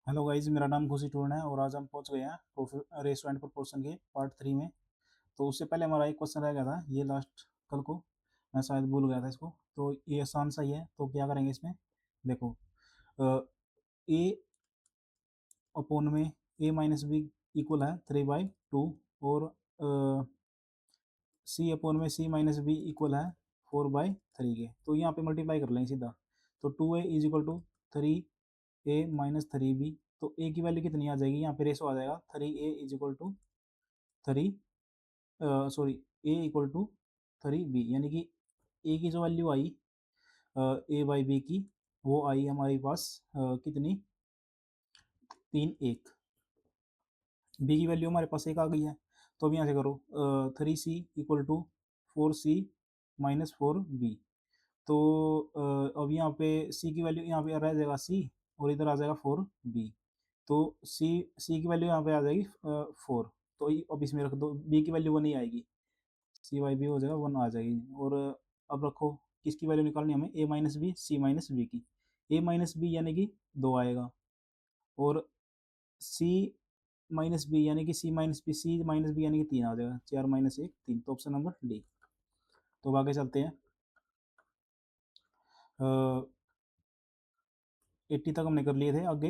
Hello guys, मेरा नाम खुशी टूर्न है और आज हम पहुंच गए हैं रेशो एंड प्रोपोर्शन के पार्ट 3 में। तो उससे पहले हमारा एक क्वेश्चन रह गया था, ये लास्ट कल को मैं शायद भूल गया था इसको। तो ये आसान सा ही है, तो क्या करेंगे इसमें। देखो, ए अपोन में ए माइनस बी इक्वल है 3/2 और सी अपोन में सी माइनस बी इक्वल है 4/3 के। तो यहाँ पे मल्टीप्लाई कर लेंगे सीधा। तो 2a is equal to 3a - 3b। तो ए की वैल्यू कितनी आ जाएगी, यहाँ पे रेशो आ जाएगा 3a is equal to 3 sorry a equal to 3b, यानी कि ए की जो वैल्यू आई a/b की, वो आई हमारे पास कितनी, 3 1। बी की वैल्यू हमारे पास एक आ गई है। तो अब यहाँ से करो 3c equal to 4c - 4b। तो अब यहाँ पे सी की वैल्यू यहाँ पे रह जाएगा सी, और इधर आ जाएगा 4b। तो सी की वैल्यू यहाँ पे आ जाएगी 4। तो अब इसमें रख दो, बी की वैल्यू 1 ही आएगी, cy/b हो जाएगा 1 आ जाएगी। और अब रखो, किसकी वैल्यू निकालनी है हमें, a - b c - b की। a - b यानी कि 2 आएगा, और c - b यानी कि c - b यानी कि 3 आ जाएगा, 4 - 1 3। तो ऑप्शन नंबर डी। तो अब आगे चलते हैं। 80 तक हमने कर लिए थे, आगे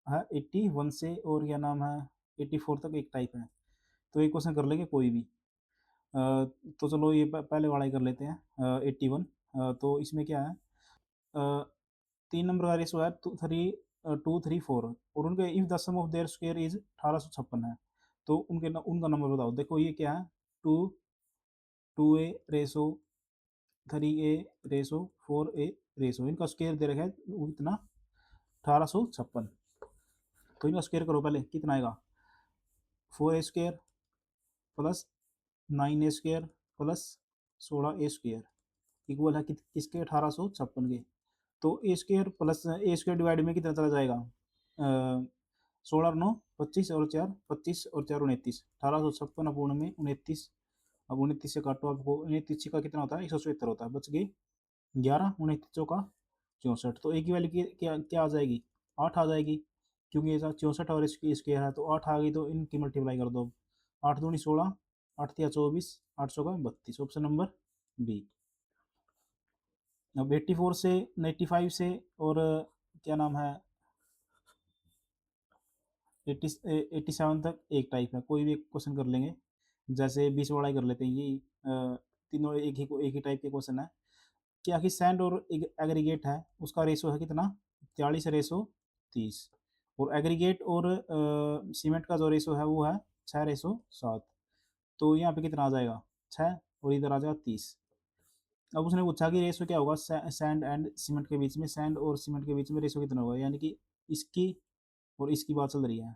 है 81 से, और क्या नाम है 84 तक एक टाइप है। तो एक क्वेश्चन कर लेंगे कोई भी। तो चलो ये पहले वाला ही कर लेते हैं 81। तो इसमें क्या है, 3 नंबर का रेशो है 2 3 4, और उनके if the sum of their square is 1856 है। तो उनका नंबर बताओ। देखो ये क्या है, two 2a ratio 3a ratio 4a ratio, इनका स्क्वायर दे रखा है वो कितना, 1856। तो इनका स्क्वायर करो पहले, कितना आएगा, 4a² plus 9a² plus 16a² equal है किसके, 1856 के। तो a² प्लस a² डिवाइड में कितना चला जाएगा, 16 9 25 और 4 25 और 4 29, 1856 अपूर्ण में 29। अब 29 से काटो, आपको 29 का कितना होता है, 176 होता है, बच गए 11, 29 चौका 64। तो एक की वैल्यू क्या क्या आ जाएगी, 8 आ जाएगी, क्योंकि ऐसा 64 और इसकी स्क्वायर है, तो 8 आ गई। तो इनकी मल्टीप्लाई कर दो, 8 दूनी 16, 8 तिया 24, 8 का 32, ऑप्शन नंबर बी। अब 84 से 85 से, और क्या नाम है 87 तक एक टाइप है, कोई भी एक क्वेश्चन कर लेंगे। जैसे 20 वाला ही कर लेते हैं, ये तीनों एक ही टाइप के क्वेश्चन है। क्या कि सैंड और एग्रीगेट है, उसका रेशो है कितना, 43/30। और एग्रीगेट और सीमेंट का जो रेशो है वो है 6/7। तो यहाँ पे कितना आ जाएगा, 6, और इधर आ जाएगा 30। अब उसने पूछा कि रेशो क्या होगा सैंड एंड सीमेंट के बीच में, सैंड और सीमेंट के बीच में रेशो कितना होगा, यानी कि इसकी और इसकी बात चल रही है।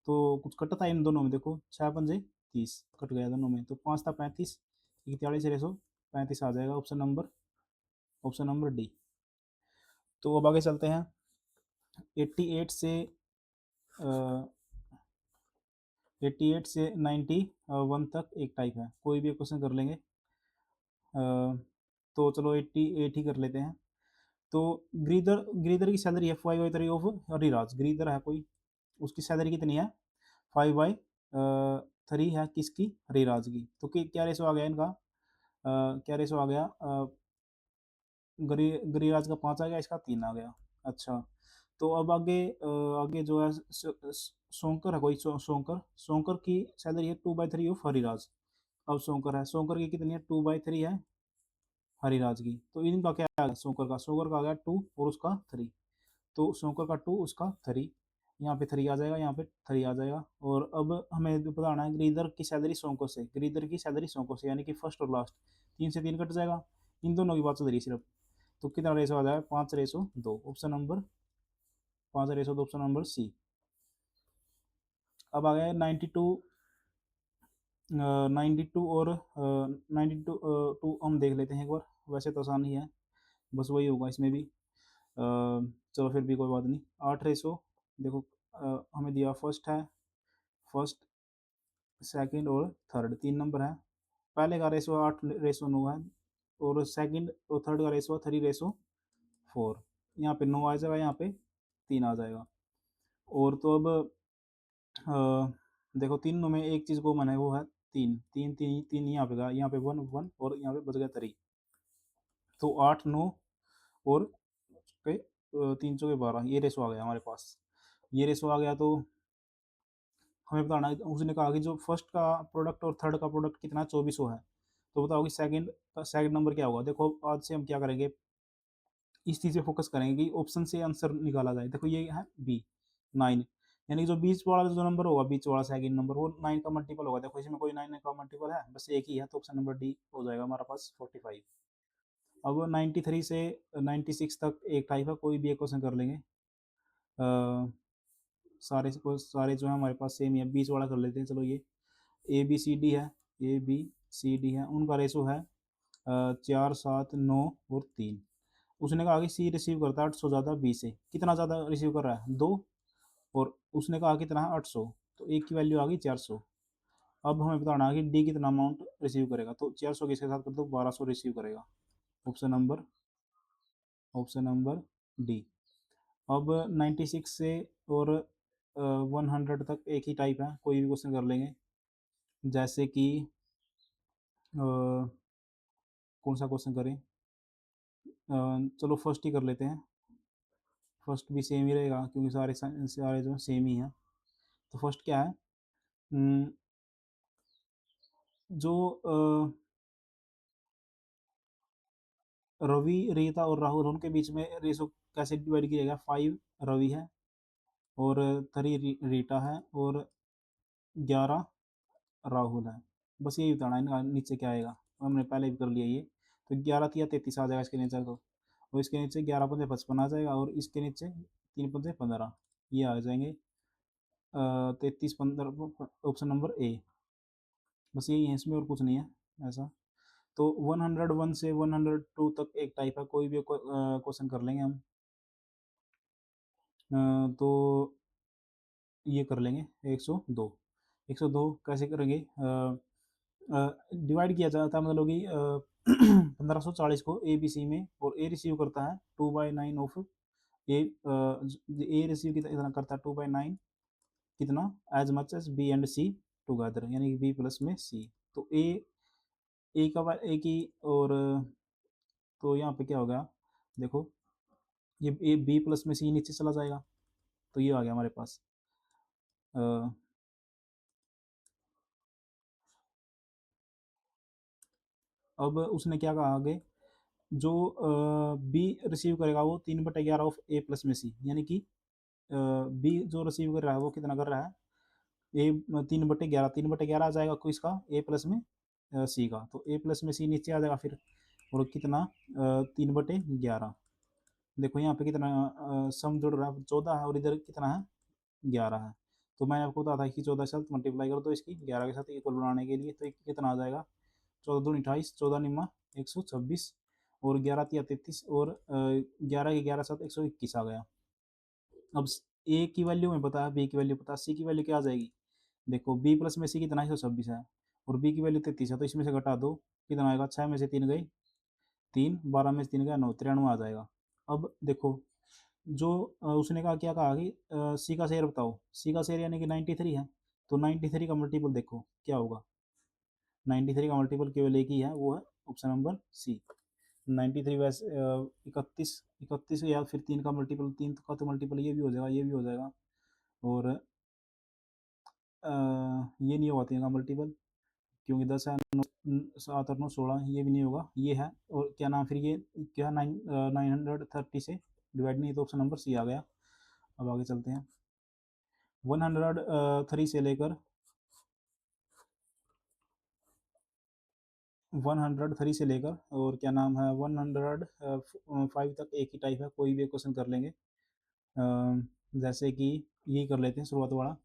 तो कुछ कटता है इन दोनों में, देखो 6 × 5 = 30 कट गया दोनों में, तो 5 था 35, 41/35 आ जाएगा, ऑप्शन नंबर डी। तो अब आगे चलते हैं। 88 से 88 से 91 तक एक टाइप है, कोई भी क्वेश्चन कर लेंगे। तो चलो 88 ही कर लेते हैं। तो ग्रीदर ग्रीदर की सैलरी है 5/3 ऑफ हरिराज। ग्रीदर है कोई, उसकी सैलरी कितनी है, 5/3 है किसकी, हरिराज की। तो क्या रेशो आ गया इनका, क्या रेशो आ गया, गिरिराज का 5 आ गया, इसका 3 आ गया। अच्छा, तो अब आगे जो है सोंकर है कोई, सोंकर की सैलरी है 2/3 ऑफ हरिराज। अब सोंकर की कितनी है, 2/3 है हरिराज की। तो इनका क्या आ गया, सोंकर का आ गया 2 और उसका 3। तो सोंकर का 2 उसका 3, यहाँ पे 3 आ जाएगा, यहाँ पे 3 आ जाएगा। और अब हमें बताना है ग्रीदर की सैलरी सोंकर से, ग्रीदर की सैलरी सोंकर से, यानी कि फर्स्ट और लास्ट। 3 से 3 कट जाएगा, इन दोनों की बात चल रही है सिर्फ। तो कितना रेशो आ जाएगा, 5/2, option number 5/2, option number C. अब आ गया 92, 92 और 92 टू हम देख लेते हैं एक बार। वैसे तो आसान ही है, बस वही होगा इसमें भी। चलो फिर भी कोई बात नहीं। 8/, देखो हमें दिया फर्स्ट है, फर्स्ट सेकंड और थर्ड 3 नंबर है। पहले का रेशो 8/9 है, और सेकंड और थर्ड का रेशो 3/4। यहाँ पे 9 आ जाएगा, यहाँ पे 3 आ जाएगा। और तो अब देखो तीनों में एक चीज़ कॉमन है, वो है तीन तीन तीन तीन, यहाँ पे गया, यहाँ पे वन वन, और यहाँ पे बच गया थ्री। तो आठ नौ और पे तीन चौके बारह, ये रेशो आ गया हमारे पास। ये रेशो आ गया तो हमें बताना है, उसने कहा कि जो फर्स्ट का प्रोडक्ट और थर्ड का प्रोडक्ट कितना 2400 है। तो बताओ कि सेकंड नंबर क्या होगा। देखो आज से हम क्या करेंगे, इस चीज़ पे फोकस करेंगे कि ऑप्शन से आंसर निकाला जाए। देखो ये है बी 9, यानी कि जो बीच वाला जो नंबर होगा, बीच वाला सेकंड नंबर, वो 9 का मल्टीपल होगा। देखो इसमें कोई 9 का मल्टीपल है, बस एक ही है, तो ऑप्शन नंबर डी हो जाएगा हमारा पास 45। अब 93 से 96 तक एक टाइप है, कोई भी एक क्वेश्चन कर लेंगे। सारे जो है हमारे पास सेम ही है, बीच वाला कर लेते हैं। चलो ये ए बी सी डी है, ए बी सी डी है, उनका रेशो है 4 7 9 और 3। उसने कहा कि सी रिसीव करता है 800 ज़्यादा बी से। कितना ज़्यादा रिसीव कर रहा है, 2, और उसने कहा कितना है 800, तो एक की वैल्यू आ गई 400। अब हमें बताना है कि डी कितना अमाउंट रिसीव करेगा। तो 400 के साथ कर दो, 1200 रिसीव करेगा। Option number option number D. अब 96 से और 100 तक एक ही टाइप है, कोई भी क्वेश्चन कर लेंगे। जैसे कि कौन सा क्वेश्चन करें, चलो फर्स्ट ही कर लेते हैं। फर्स्ट भी सेम ही रहेगा क्योंकि सारे सारे जो सेम ही हैं। तो फर्स्ट क्या है, हम्म, जो रवि, रीता और राहुल, उनके बीच में रेशो कैसे डिवाइड किया गया। 5 रवि है और 3 रीटा है और 11 राहुल है। बस यही बताना है, इनका नीचे क्या आएगा। हमने पहले भी कर लिया ये। तो 11 या 33 आ जाएगा इसके नीचे। तो और इसके नीचे 11 पंजे 55 आ जाएगा, और इसके नीचे 3 पंजे 15, ये आ जाएंगे 33 15। Option number A. बस यही है, इसमें और कुछ नहीं है ऐसा। तो 101 से 102 तक एक टाइप है, कोई भी क्वेश्चन कर लेंगे हम। तो ये कर लेंगे 102। 102 कैसे करेंगे, डिवाइड किया जाता है, मतलब कि 1540 को ए बी सी में, और ए रिसीव करता है 2/9 ऑफ ए। ए रिसीव कितना करता है 2/9, कितना, as much as B and C together, यानी कि बी प्लस में सी। तो ए का ए की, और तो यहाँ पे क्या होगा, देखो ये ए बी प्लस में सी नीचे चला जाएगा, तो ये आ गया हमारे पास। अ, अब उसने क्या कहा आगे, जो बी रिसीव करेगा वो 3/11 ऑफ ए प्लस में सी, यानी कि बी जो रिसीव कर रहा है वो कितना कर रहा है, ए 3/11, 3/11 आ जाएगा कोई इसका ए प्लस में सी का। तो ए प्लस में सी नीचे आ जाएगा फिर, और कितना 3/11। देखो यहाँ पे कितना सम जुड़ रहा है 14 है, और इधर कितना है 11 है। तो मैंने आपको बताया था कि 14 के साथ मल्टीप्लाई कर दो इसकी 11 के साथ इक्वल बनाने के लिए, तो कितना आ जाएगा 14 दूनी 28, 14 निम्मा 126, और 11 तिया 33, और 11 के 11 साथ 121 आ गया। अब ए की वैल्यू में पता है, बी की वैल्यू पता है, सी की वैल्यू क्या आ जाएगी। देखो बी प्लस में सी कितना है 126 है, और बी की वैल्यू 33 है, तो इसमें से घटा दो, कितना आएगा, 6 में से 3 गए 3, 12 में से 3 गया 9, 93 आ जाएगा। अब देखो जो उसने कहा, क्या कहा कि सी का शेयर बताओ, सी का शेयर यानी कि 93 है। तो 93 का मल्टीपल देखो क्या होगा, 93 का मल्टीपल केवल एक ही है, वो है ऑप्शन नंबर सी। 93 वैसे 31, 31 या फिर 3 का मल्टीपल, 3 का तो मल्टीपल ये भी हो जाएगा, ये भी हो जाएगा, और ये नहीं होगा 3 का मल्टीपल, क्योंकि 10 है, 7 और 9 16, ये भी नहीं होगा, ये है। और क्या नाम, फिर ये क्या 930 से डिवाइड नहीं, तो ऑप्शन नंबर सी आ गया। अब आगे चलते हैं। 103 से लेकर 103 से लेकर और क्या नाम है 105 तक एक ही टाइप है, कोई भी क्वेश्चन कर लेंगे। जैसे कि यही कर लेते हैं शुरुआत वाला।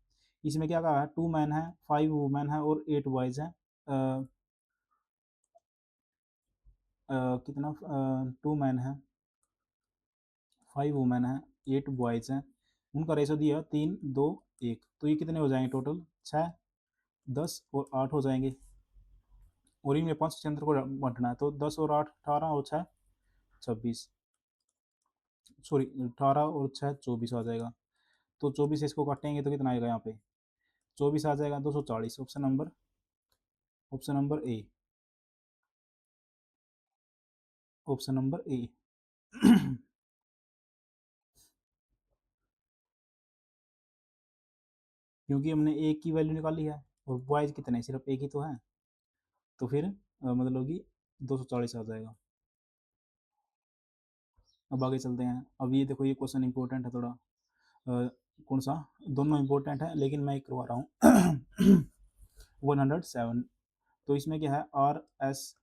इसमें क्या कहा है, 2 मैन है, 5 वुमेन है और 8 बॉयज़ हैं। कितना 2 मैन है, 5 वुमेन है, 8 बॉयज़ हैं, उनका रेशो दिया 3 2 1। तो ये कितने हो जाएंगे टोटल, 6 10 और 8 हो जाएंगे, और इनमें 5 चंद्र को बांटना है। तो 10 और 8 18 और 6 26, सॉरी 18 और 6 24 आ जाएगा। तो 24 से इसको काटेंगे तो कितना आएगा यहाँ पे, 24 आ जाएगा, 240। Option number A, option number A. क्योंकि हमने ए की वैल्यू निकाली है और बॉयज कितने, सिर्फ एक ही तो है, तो फिर मतलब कि 240 आ जाएगा। अब आगे चलते हैं। अब ये देखो, ये क्वेश्चन इंपॉर्टेंट है थोड़ा। कौन सा, दोनों इंपॉर्टेंट है लेकिन मैं एक करवा रहा हूँ। 107। तो इसमें क्या है, आर एस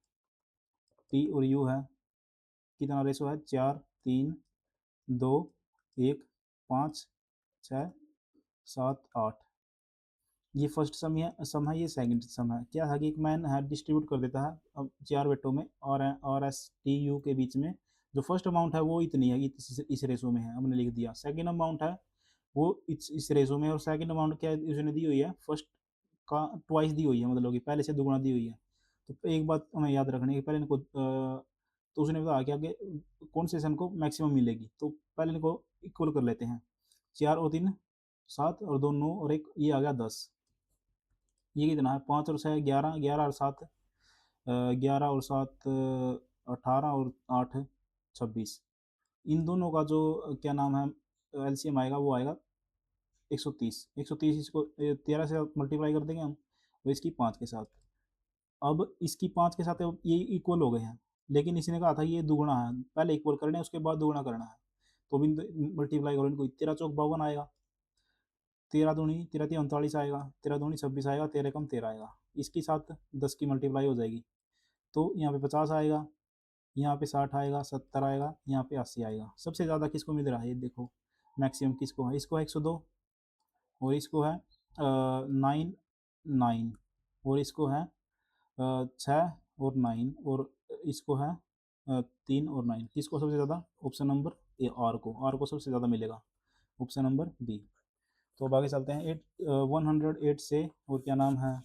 टी और यू है, कितना रेशो है, 4 3 2 1 5 6 7 8। ये फर्स्ट सम है, ये सेकंड सम है। क्या है कि एक मैन है डिस्ट्रीब्यूट कर देता है अब 4 बेटों में, और एस टी यू के बीच में। जो फर्स्ट अमाउंट है वो इतनी है, इस रेशो में है, हमने लिख दिया। सेकंड अमाउंट है वो इस रेशो में, और सेकंड अमाउंट क्या उसने दी हुई है, फर्स्ट का ट्वाइस दी हुई है, मतलब कि पहले से दुगुना दी हुई है। तो एक बात हमें याद रखनी है, पहले इनको तो उसने बताया कि आगे कौन से सन को मैक्सिमम मिलेगी, तो पहले इनको इक्वल कर लेते हैं। 4 और 3 7, और 2 9 और 1, ये आ गया 10। ये कितना है, 5 और 6 11, 11 और 7 11 और 7 18, और 8 26। इन दोनों का जो क्या नाम है एलसीएम आएगा, वो आएगा 130। 130 इसको 13 से मल्टीप्लाई कर देंगे हम, और इसकी 5 के साथ। अब इसकी 5 के साथ अब ये इक्वल हो गए हैं, लेकिन इसने कहा था ये दुगुना है, पहले इक्वल करना है उसके बाद दुगुना करना है। तो भी मल्टीप्लाई करो इनको, 13 चौक 52 आएगा, 13 दूनी 13 3 39 आएगा, 13 दूनी 26 आएगा, 13 कम 13 आएगा। इसके साथ 10 की मल्टीप्लाई हो जाएगी, तो यहाँ पे 50 आएगा, यहाँ पे 60 आएगा, 70 आएगा, यहाँ पे 80 आएगा। सबसे ज़्यादा किसको मिल रहा है, ये देखो मैक्सिमम किसको है, इसको है 102, और इसको है 9 9, और इसको है 6 और 9, और इसको है 3 और 9। किसको सबसे ज़्यादा, ऑप्शन नंबर ए, आर को सबसे ज़्यादा मिलेगा, ऑप्शन नंबर बी। तो अब आगे चलते हैं। 108 से, और क्या नाम है,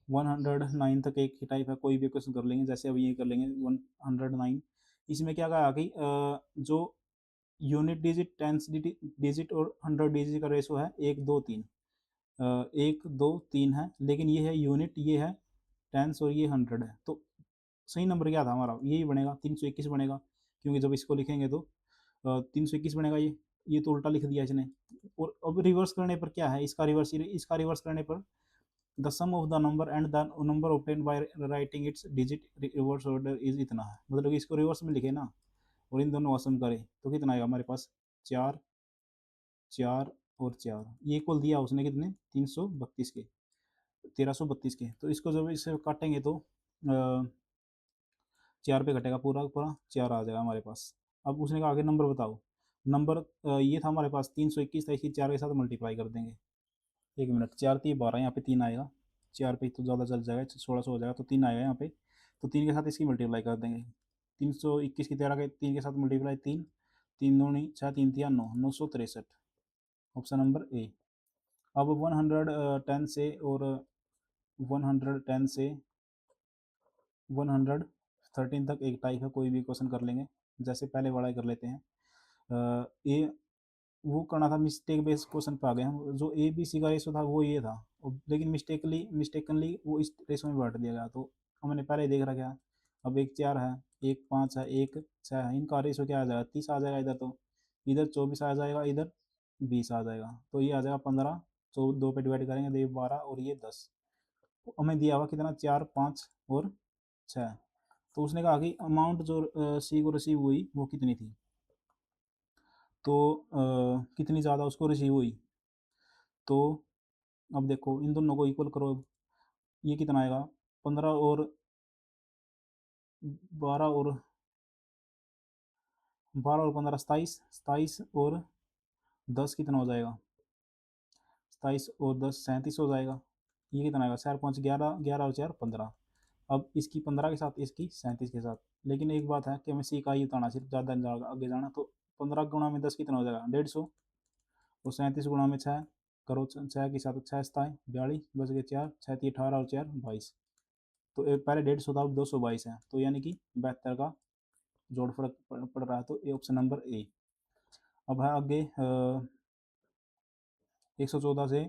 109 तक एक ही टाइप है, कोई भी क्वेश्चन कर लेंगे, जैसे अभी ये कर लेंगे 109। इसमें क्या कहा कि जो यूनिट डिजिट, टेंस डिजिट और 100 डिजिट का रेशो है 1 2 3। 1 2 3 है, लेकिन ये है यूनिट, ये है टेंस, और ये 100 है। तो सही नंबर क्या था हमारा, यही बनेगा, 321 बनेगा। क्योंकि जब इसको लिखेंगे तो 321 बनेगा। ये तो उल्टा लिख दिया इसने। और अब रिवर्स करने पर क्या है, इसका रिवर्स करने पर the sum of the number and the number obtained by writing its digit reverse order is इतना है। मतलब कि इसको रिवर्स में लिखे ना, और इन दोनों का सम करें तो कितना आएगा हमारे पास, 4 4 और 4। ये इक्वल दिया उसने कितने, 332 के, 1332 के। तो इसको जब इसे काटेंगे तो 4 पे कटेगा, पूरा पूरा 4 आ जाएगा हमारे पास। अब उसने कहा आगे नंबर बताओ। नंबर ये था हमारे पास 321 था, इसकी 4 के साथ मल्टीप्लाई कर देंगे। 1 मिनट, 4 3 12, यहाँ पे 3 आएगा, 4 पे तो ज़्यादा चल जाएगा, 1600 हो जाएगा, तो 3 आएगा यहाँ पे। तो 3 के साथ इसकी मल्टीप्लाई कर देंगे। 321 की 13 के 3 के साथ मल्टीप्लाई, 3 3 2 नहीं 6 3 3 9, 963, ऑप्शन नंबर ए। अब 110 से, और 110 से 113 तक एक टाइप है, कोई भी क्वेश्चन कर लेंगे, जैसे पहले वाला ही कर लेते हैं। ये वो करना था, मिस्टेक बेस्ड क्वेश्चन पे आ गए हम। जो ए बी सी का रेशो था वो ये था, लेकिन मिस्टेकनली वो इस रेशो में बांट दिया गया, तो हमने पहले देख रखा है। अब एक 4 है, एक 5 है, एक 6 है, इनका रेशो क्या आ जाएगा, 30 आ जाएगा इधर, तो इधर 24 आ जाएगा, इधर 20 आ जाएगा, तो ये आ जाएगा 15। तो 2 पे डिवाइड करेंगे तो ये 12, और ये 10। तो हमें दिया हुआ कितना, 4 5 और 6। तो उसने कहा कि अमाउंट जो सी को रिसीव हुई वो कितनी थी, तो कितनी ज़्यादा उसको रिसीव हुई। तो अब देखो इन दोनों को इक्वल करो, ये कितना आएगा, 15 और 12 और 15 27, 27 और 10 कितना हो जाएगा, 27 और 10 37 हो जाएगा। ये कितना आएगा, 4 5 11, 11 और 4 15। अब इसकी 15 के साथ, इसकी 37 के साथ। लेकिन एक बात है कि हमें सी का ही उतारना, सिर्फ ज़्यादा नहीं आगे जाना। तो 15 गुणा में 10 कितना हो जाएगा, 150, और 37 गुणा में 6 करो, 6 के साथ 6 सताए 42, बच गए 4, 6 3 18 और 4 22। तो एक पहले 150 था, अब 222 है, तो यानी कि 72 का जोड़ फर्क पड़ रहा है, तो ये ऑप्शन नंबर ए। अब है आगे 114 से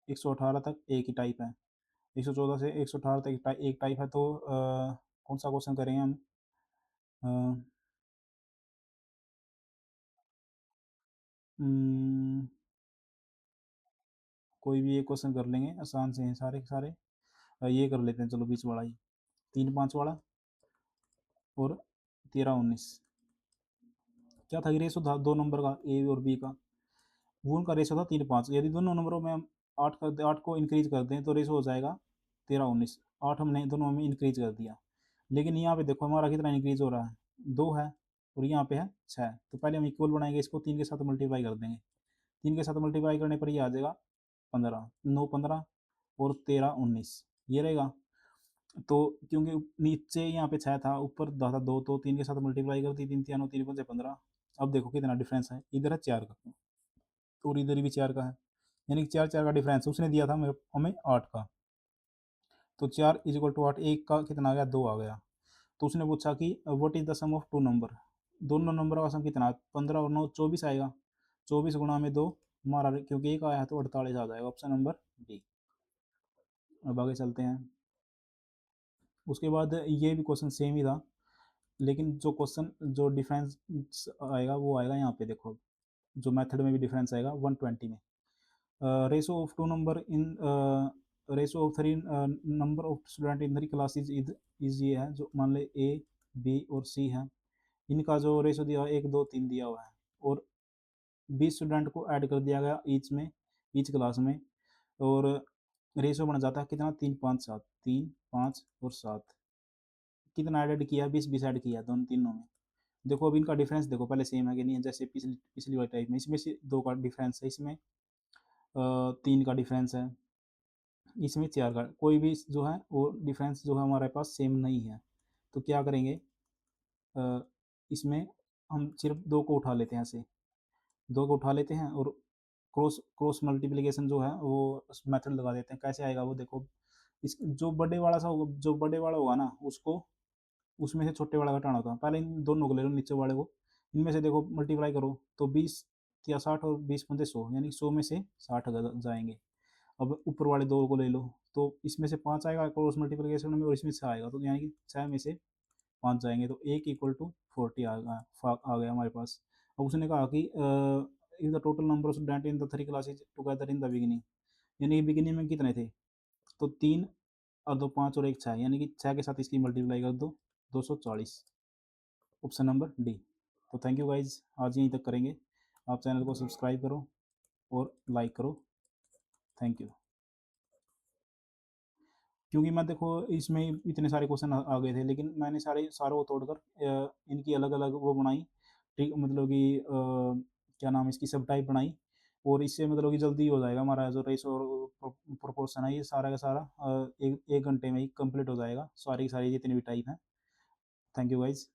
118 तक एक ही टाइप है। 114 से 118 तक एक टाइप है, तो कौन सा क्वेश्चन करेंगे हम? अ, उम, कोई भी एक क्वेश्चन कर लेंगे, आसान से हैं सारे के सारे। ये कर लेते हैं, चलो बीच वाला ही, 3-5 वाला और 13-19। क्या था, ये रेशो था दो नंबर का, ए और बी का। वो उनका रेशो था 3-5। यदि दोनों नंबरों में हम 8 को इंक्रीज कर दें तो रेशो हो जाएगा 13-19। 8 हमने दोनों में इंक्रीज कर दिया, लेकिन यहाँ पे देखो हमारा कितना इंक्रीज हो रहा है, 2 है, और यहाँ पे है 6। तो पहले हम इक्वल बनाएंगे, इसको 3 के साथ मल्टीप्लाई कर देंगे। 3 के साथ मल्टीप्लाई करने पर ये आ जाएगा 15, 9 15 और 13-19, ये रहेगा। तो क्योंकि नीचे यहाँ पे 6 था, ऊपर था 2, तो 3 के साथ मल्टीप्लाई कर दी, 3 3 9 3 5 15। अब देखो कितना डिफरेंस है, इधर है 4 का और इधर भी 4 का है, यानी कि 4 का डिफरेंस उसने दिया था हमें 8 का। तो 4 इज इक्वल टू 8, एक का कितना आ गया, 2 आ गया। तो उसने पूछा कि what is the sum of two number, दोनों नंबर का सम कितना, 15 और 9 24 आएगा। 24 गुणा में 2 हमारा, क्योंकि एक आया है तो 48 आ जाएगा, ऑप्शन नंबर डी। अब आगे चलते हैं। उसके बाद ये भी क्वेश्चन सेम ही था, लेकिन जो क्वेश्चन जो डिफरेंस आएगा वो आएगा यहाँ पे, देखो जो मेथड में भी डिफरेंस आएगा 120 में। Ratio of two number in ratio of three number of student in three classes is ये है, जो मान ले ए बी और सी है, इनका जो रेशो दिया हुआ है 1 2 3 दिया हुआ है, और 20 स्टूडेंट को ऐड कर दिया गया ईच में, ईच क्लास में, और रेशो बन जाता है कितना, 3 5 7, 3 5 और 7। कितना ऐड किया, 20 20 ऐड किया दोनों तीनों में। देखो अब इनका डिफरेंस देखो पहले सेम है कि नहीं है, जैसे पिछली पिछली वाली टाइप में, इसमें से 2 का डिफरेंस है, इसमें 3 का डिफरेंस है, इसमें 4 का, कोई भी जो है वो डिफरेंस जो है हमारे पास सेम नहीं है। तो क्या करेंगे, अ, इसमें हम सिर्फ 2 को उठा लेते हैं, ऐसे 2 को उठा लेते हैं और क्रॉस क्रॉस मल्टीप्लिकेशन जो है वो मेथड लगा देते हैं। कैसे आएगा वो देखो, इस जो बड़े वाला सा होगा, जो बड़े वाला होगा ना, उसको उसमें से छोटे वाला घटाना होता है। पहले इन दोनों को ले लो, नीचे वाले को, इनमें से देखो मल्टीप्लाई करो तो 20 या 60 और 20 पंजे 100, यानी 100 में से 60 जाएंगे। अब ऊपर वाले 2 को ले लो, तो इसमें से 5 आएगा क्रॉस मल्टीप्लिकेशन में, और इसमें 6 आएगा, तो यानी कि 6 में से 5 जाएंगे, तो 1 इक्वल टू 40 आ गया हमारे पास। अब उसने कहा कि if the total number of student in the three classes together in the beginning, यानी कि बिगिनिंग में कितने थे, तो 3 और 2 5 और 1 6, यानी कि 6 के साथ इसकी मल्टीप्लाई कर दो, 240, ऑप्शन नंबर डी। तो थैंक यू गाइज, आज यहीं तक करेंगे। आप चैनल को सब्सक्राइब करो और लाइक करो, थैंक यू। क्योंकि मैं देखो इसमें इतने सारे क्वेश्चन आ गए थे, लेकिन मैंने सारों को तोड़कर इनकी अलग अलग वो बनाई, ठीक, मतलब कि क्या नाम है, इसकी सब टाइप बनाई, और इससे मतलब कि जल्दी हो जाएगा हमारा जो रेशो और प्रोपोर्शन है, ये सारा का सारा एक एक घंटे में ही कंप्लीट हो जाएगा, सारी की सारी जितनी भी टाइप हैं। Thank you guys.